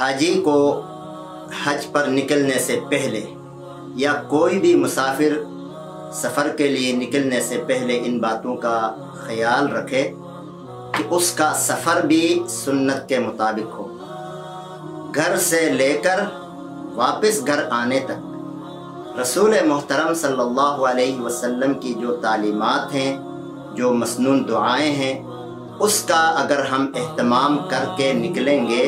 حاجی کو حج پر نکلنے سے پہلے یا کوئی بھی مسافر سفر کے لیے نکلنے سے پہلے ان باتوں کا خیال رکھے کہ اس کا سفر بھی سنت کے مطابق ہو، گھر سے لے کر واپس گھر آنے تک رسول محترم صلی اللہ علیہ وسلم کی جو تعلیمات ہیں، جو مسنون دعائیں ہیں، اس کا اگر ہم اہتمام کر کے نکلیں گے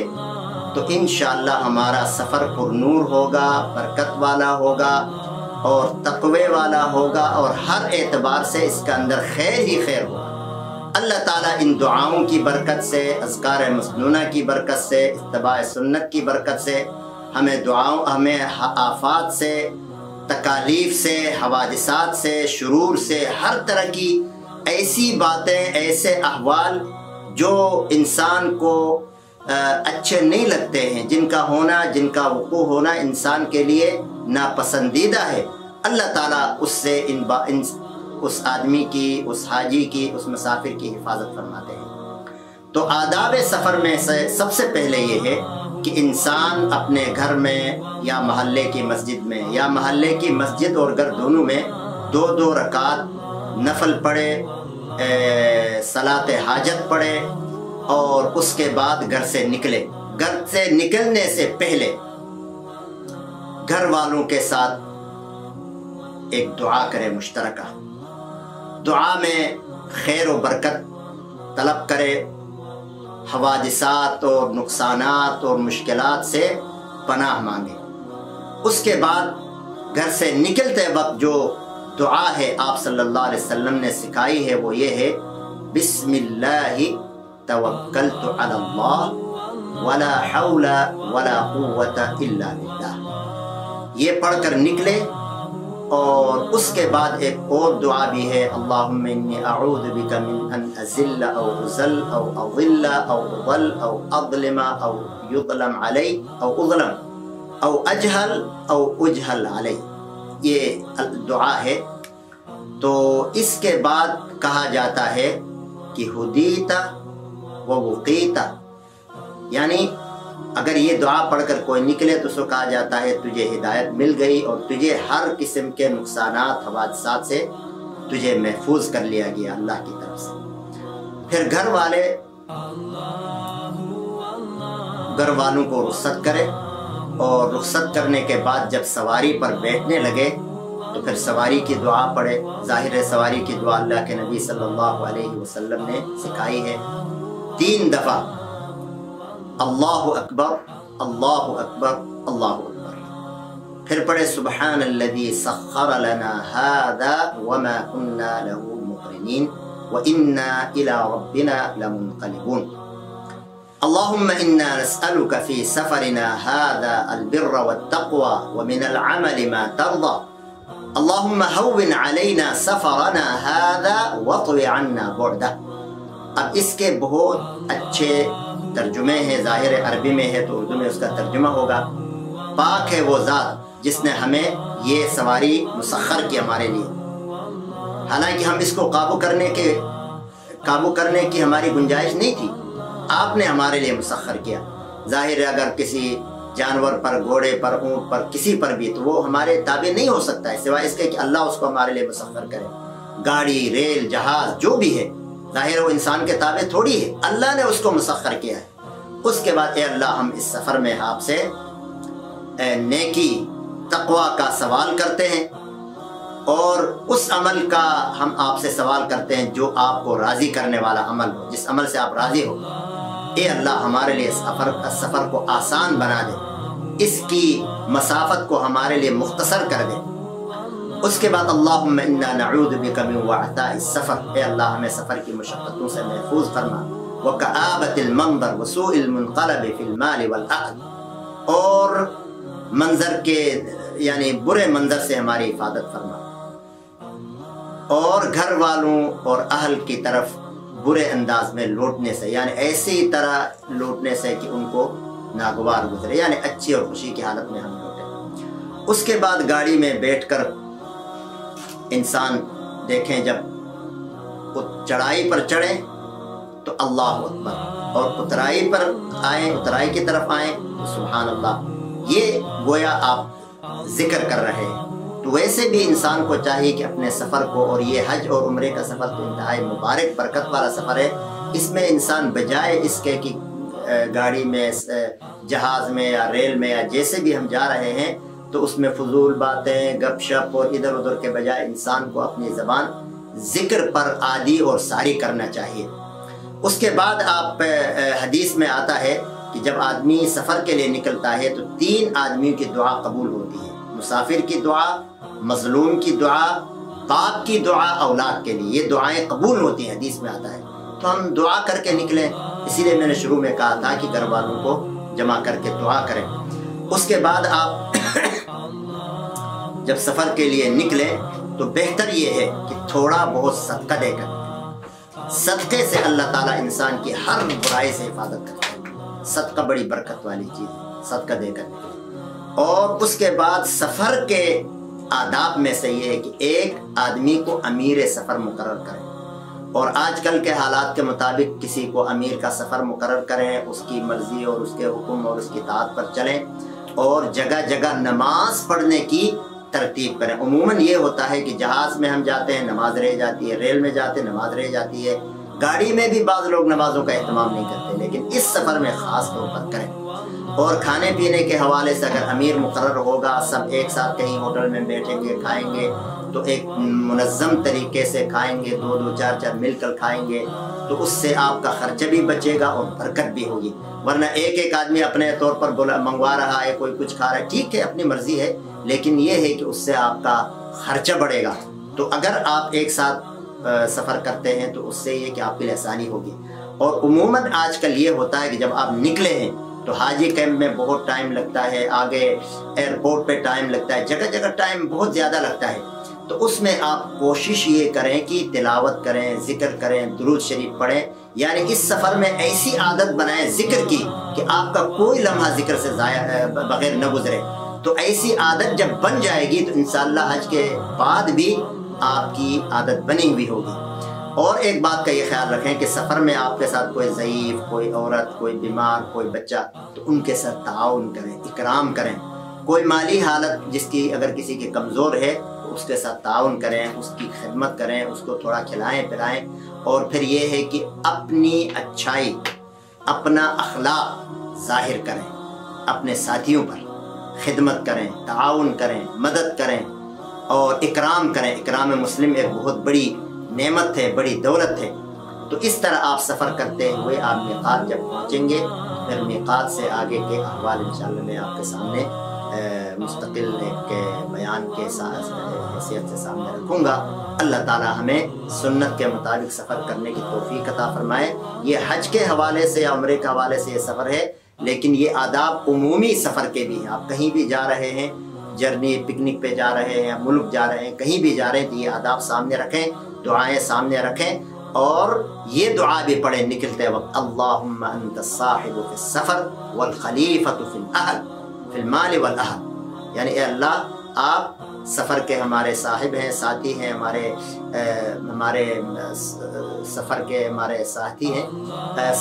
تو انشاءاللہ ہمارا سفر پر نور ہوگا، برکت والا ہوگا اور تقوی والا ہوگا، اور ہر اعتبار سے اس کے اندر خیر ہی خیر ہوگا۔ اللہ تعالیٰ ان دعاؤں کی برکت سے، اذکار مسنونہ کی برکت سے، اتباع سنت کی برکت سے ہمیں آفات سے، تکالیف سے، حوادثات سے، شرور سے، ہر طرح کی ایسی باتیں، ایسے احوال جو انسان کو اچھے نہیں لگتے ہیں، جن کا ہونا، جن کا وقوع ہونا انسان کے لیے ناپسندیدہ ہے، اللہ تعالیٰ اس سے اس آدمی کی، اس حاجی کی، اس مسافر کی حفاظت فرماتے ہیں۔ تو آداب سفر میں سے سب سے پہلے یہ ہے کہ انسان اپنے گھر میں یا محلے کی مسجد میں، یا محلے کی مسجد اور گھر دونوں میں 2 رکعت نفل پڑھے، صلاۃ حاجت پڑھے، اور اس کے بعد گھر سے نکلے۔ گھر سے نکلنے سے پہلے گھر والوں کے ساتھ ایک دعا کرے مشترکہ، دعا میں خیر و برکت طلب کرے، حوادثات اور نقصانات اور مشکلات سے پناہ مانگے۔ اس کے بعد گھر سے نکلتے وقت جو دعا ہے آپ صلی اللہ علیہ وسلم نے سکھائی ہے، وہ یہ ہے: بسم اللہ توکلت علی اللہ ولا حول ولا قوت الا باللہ، یہ پڑھ کر نکلے۔ اور اس کے بعد ایک اور دعا بھی ہے: اللہم انی اعوذ بک من ان ازل او ازل او اضل او اضل او اظلم او یظلم علی او اظلم او اجہل او اجہل علی، یہ دعا ہے۔ تو اس کے بعد کہا جاتا ہے کہ ہدیت و وقیت، یعنی اگر یہ دعا پڑھ کر کوئی نکلے تو اس کو کہا جاتا ہے تجھے ہدایت مل گئی، اور تجھے ہر قسم کے نقصانات، حوادثات سے تجھے محفوظ کر لیا گیا اللہ کی طرف سے۔ پھر گھر والوں کو رخصت کرے، اور رخصت کرنے کے بعد جب سواری پر بیٹھنے لگے تو پھر سواری کی دعا پڑھے۔ ظاہر ہے سواری کی دعا اللہ کے نبی صلی اللہ علیہ وسلم نے سکھائی ہے 3 دفعہ: اللہ اکبر، اللہ اکبر، اللہ اکبر۔ پھر پڑھے سبحان الذی سخر لنا هذا وما كنا له مقرنین وإنا إلى ربنا لمنقلبون۔ اللهم إنا نسألك في سفرنا هذا البر والتقوى ومن العمل ما ترضى اللهم هون علينا سفرنا هذا واطوي عنا بعده۔ اب اس کے بہت اچھے ترجمے ہیں، ظاہر عربی میں ہے تو اردو میں اس کا ترجمہ ہوگا: پاک ہے وہ ذات جس نے ہمیں یہ سواری مسخر کی ہمارے لیے، حالانکہ ہم اس کو قابو کرنے کی ہماری گنجائش نہیں تھی، آپ نے ہمارے لیے مسخر کیا۔ ظاہر ہے اگر کسی جانور پر، گھوڑے پر، اونٹ پر، کسی پر بھی، تو وہ ہمارے تابع نہیں ہو سکتا ہے سوائے اس کے کہ اللہ اس کو ہمارے لیے مسخر کرے۔ گاڑی، ریل، جہاز جو بھی ہے، ظاہر وہ انسان کے تابع تھوڑی ہے، اللہ نے اس کو مسخر کیا ہے۔ اس کے بعد اے اللہ ہم اس سفر میں آپ سے نیکی، تقوی کا سوال کرتے ہیں، اور اس عمل کا ہم آپ سے سوال کرتے ہیں جو آپ کو راضی کرنے والا عمل ہو، جس عمل سے آپ راضی ہو۔ اے اللہ ہمارے لیے اس سفر کو آسان بنا دے، اس کی مسافت کو ہمارے لیے مختصر کر دے۔ اس کے بعد اللہم انا نعوذ بک من وعثاء السفر، اے اللہ ہمیں سفر کی مشقتوں سے محفوظ فرما، وکآبۃ المنظر وسوء المنقلب فی المال والعقل، اور منظر کے یعنی برے منظر سے ہماری حفاظت فرما، اور گھر والوں اور اہل کی طرف برے انداز میں لوٹنے سے، یعنی ایسی طرح لوٹنے سے کہ ان کو ناگوار گزرے، یعنی اچھی اور خوشی کی حالت میں ہم لوٹیں۔ اس کے بعد گاڑی میں بیٹھ کر انسان دیکھیں جب چڑھائی پر چڑھیں تو اللہ اکبر، اور اترائی پر آئیں، اترائی کی طرف آئیں تو سبحان اللہ یہ گویا آپ ذکر کر رہے ہیں۔ تو ویسے بھی انسان کو چاہیے کہ اپنے سفر کو، اور یہ حج اور عمرے کا سفر تو انتہائی مبارک برکت والا سفر ہے، اس میں انسان بجائے اس کے کہ گاڑی میں، جہاز میں یا ریل میں یا جیسے بھی ہم جا رہے ہیں تو اس میں فضول باتیں، گپ شپ اور ادھر ادھر کے بجائے انسان کو اپنی زبان ذکر پر عادی اور ساری کرنا چاہیے۔ اس کے بعد آپ حدیث میں آتا ہے کہ جب آدمی سفر کے لیے نکلتا ہے تو 3 آدمیوں کی دعا قبول ہوتی ہے، مسافر کی دعا، مظلوم کی دعا، باپ کی دعا اولاد کے لیے، یہ دعائیں قبول ہوتی ہیں، حدیث میں آتا ہے۔ تو ہم دعا کر کے نکلیں، اسی لیے میں نے شروع میں کہا تھا کہ گھر والوں کو جمع کر کے دعا کریں۔ اس کے بعد آپ جب سفر کے لیے نکلیں تو بہتر یہ ہے کہ تھوڑا بہت صدقہ دے کر، صدقے سے اللہ تعالیٰ انسان کی ہر برائی سے حفاظت کرتا ہے، صدقہ بڑی برکت والی چیز ہے، صدقہ دے کر نکلیں۔ اور اس کے بعد سفر کے آداب میں سے یہ ہے کہ ایک آدمی کو امیر سفر مقرر کریں، اور آج کل کے حالات کے مطابق کسی کو امیر کا سفر مقرر کریں، اس کی مرضی اور اس کے حکم اور اس کی اطاعت پر چلیں، اور جگہ جگہ نماز پڑھنے کی ترتیب کریں۔ عموماً یہ ہوتا ہے کہ جہاز میں ہم جاتے ہیں نماز رہ جاتی ہے، ریل میں جاتے ہیں نماز رہ جاتی ہے، گاڑی میں بھی بعض لوگ نمازوں کا اہتمام نہیں کرتے، لیکن اس سفر میں خاص طور پر کریں۔ اور کھانے پینے کے حوالے سے اگر امیر مقرر ہوگا، سب ایک ساتھ کہیں ہوٹل میں بیٹھیں گے، کھائیں گے تو ایک منظم طریقے سے کھائیں گے، 2-2 4-4 مل کر کھائیں گے، تو اس سے آپ کا خرچہ بھی بچے گا اور برکت بھی ہوگی۔ ورنہ ایک آدمی اپنے طور پر منگوا رہا ہے، کوئی کچھ کھا رہا ہے، ٹھیک ہے اپنی مرضی ہے، لیکن یہ ہے کہ اس سے آپ کا خرچہ بڑھے گا۔ تو اگر آپ ایک ساتھ سفر کرتے ہیں تو اس سے یہ کہ آپ کے لیے آسانی ہوگی۔ اور عموماً آج کل یہ ہوتا ہے کہ جب آپ نکلے ہیں تو حاجی کیمپ میں بہت ٹائم لگتا ہے، آگے ایئرپورٹ پہ ٹائم لگتا ہے، جگہ جگہ ٹائم بہت زیادہ لگتا ہے۔ تو اس میں آپ کوشش یہ کریں کہ تلاوت کریں، ذکر کریں، درود شریف پڑھیں، یعنی اس سفر میں ایسی عادت بنائیں ذکر کی کہ آپ کا کوئی لمحہ ذکر سے بغیر نہ گزرے۔ تو ایسی عادت جب بن جائے گی تو انشاءاللہ حج کے بعد بھی آپ کی عادت بنی ہوئی ہوگی۔ اور ایک بات کا یہ خیال رکھیں کہ سفر میں آپ کے ساتھ کوئی ضعیف، کوئی عورت، کوئی بیمار، کوئی بچہ، تو ان کے ساتھ تعاون کریں، اکرام کریں۔ کوئی مالی حالت جس کی اگر کسی کی کمزور ہے تو اس کے ساتھ تعاون کریں، اس کی خدمت کریں، اس کو تھوڑا کھلائیں پلائیں۔ اور پھر یہ ہے کہ اپنی اچھائی، اپنا اخلاق ظاہر کریں، اپنے ساتھیوں پر خدمت کریں، تعاون کریں، مدد کریں اور اکرام کریں۔ اکرام مسلم ایک بہت بڑی نعمت ہے، بڑی دولت ہے۔ تو اس طرح آپ سفر کرتے ہوئے آپ میقات جب پہنچیں گے، پھر میقات سے آگے کے احوال انشاءاللہ میں آپ کے سامنے مستقل ایک بیان کے حیثیت سے سامنے رکھوں گا۔ اللہ تعالی ہمیں سنت کے مطابق سفر کرنے کی توفیق عطا فرمائے۔ یہ حج کے حوالے سے یا عمرے کے حوالے سے یہ سفر ہے، لیکن یہ آداب عمومی سفر کے بھی ہیں۔ آپ کہیں بھی جا رہے ہیں، جرنی پکنک پہ جا رہے ہیں، ملک جا رہے ہیں، کہیں بھی جا رہے ہیں تو یہ آداب سامنے رکھیں، دعائیں سامنے رکھیں، اور یہ دعا بھی پڑھیں نکلتے وقت: اللہم انت الصاحب فی السفر والخلیفۃ فی الاہل فی المال والاہل، یعنی اے اللہ آپ سفر کے ہمارے صاحب ہیں، ساتھی ہیں، ہمارے سفر کے ہمارے ساتھی ہیں۔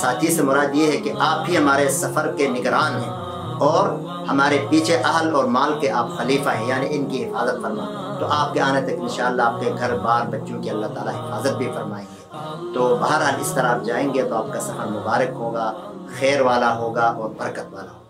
ساتھی سے مراد یہ ہے کہ آپ ہی ہمارے سفر کے نگران ہیں، اور ہمارے پیچھے اہل اور مال کے آپ خلیفہ ہیں، یعنی ان کی حفاظت فرما۔ تو آپ کے آنے تک انشاءاللہ آپ کے گھر بار بچوں کی اللہ تعالیٰ حفاظت بھی فرمائیں گے۔ تو بہرحال اس طرح آپ جائیں گے تو آپ کا سفر مبارک ہوگا، خیر والا ہوگا اور برکت والا ہوگا۔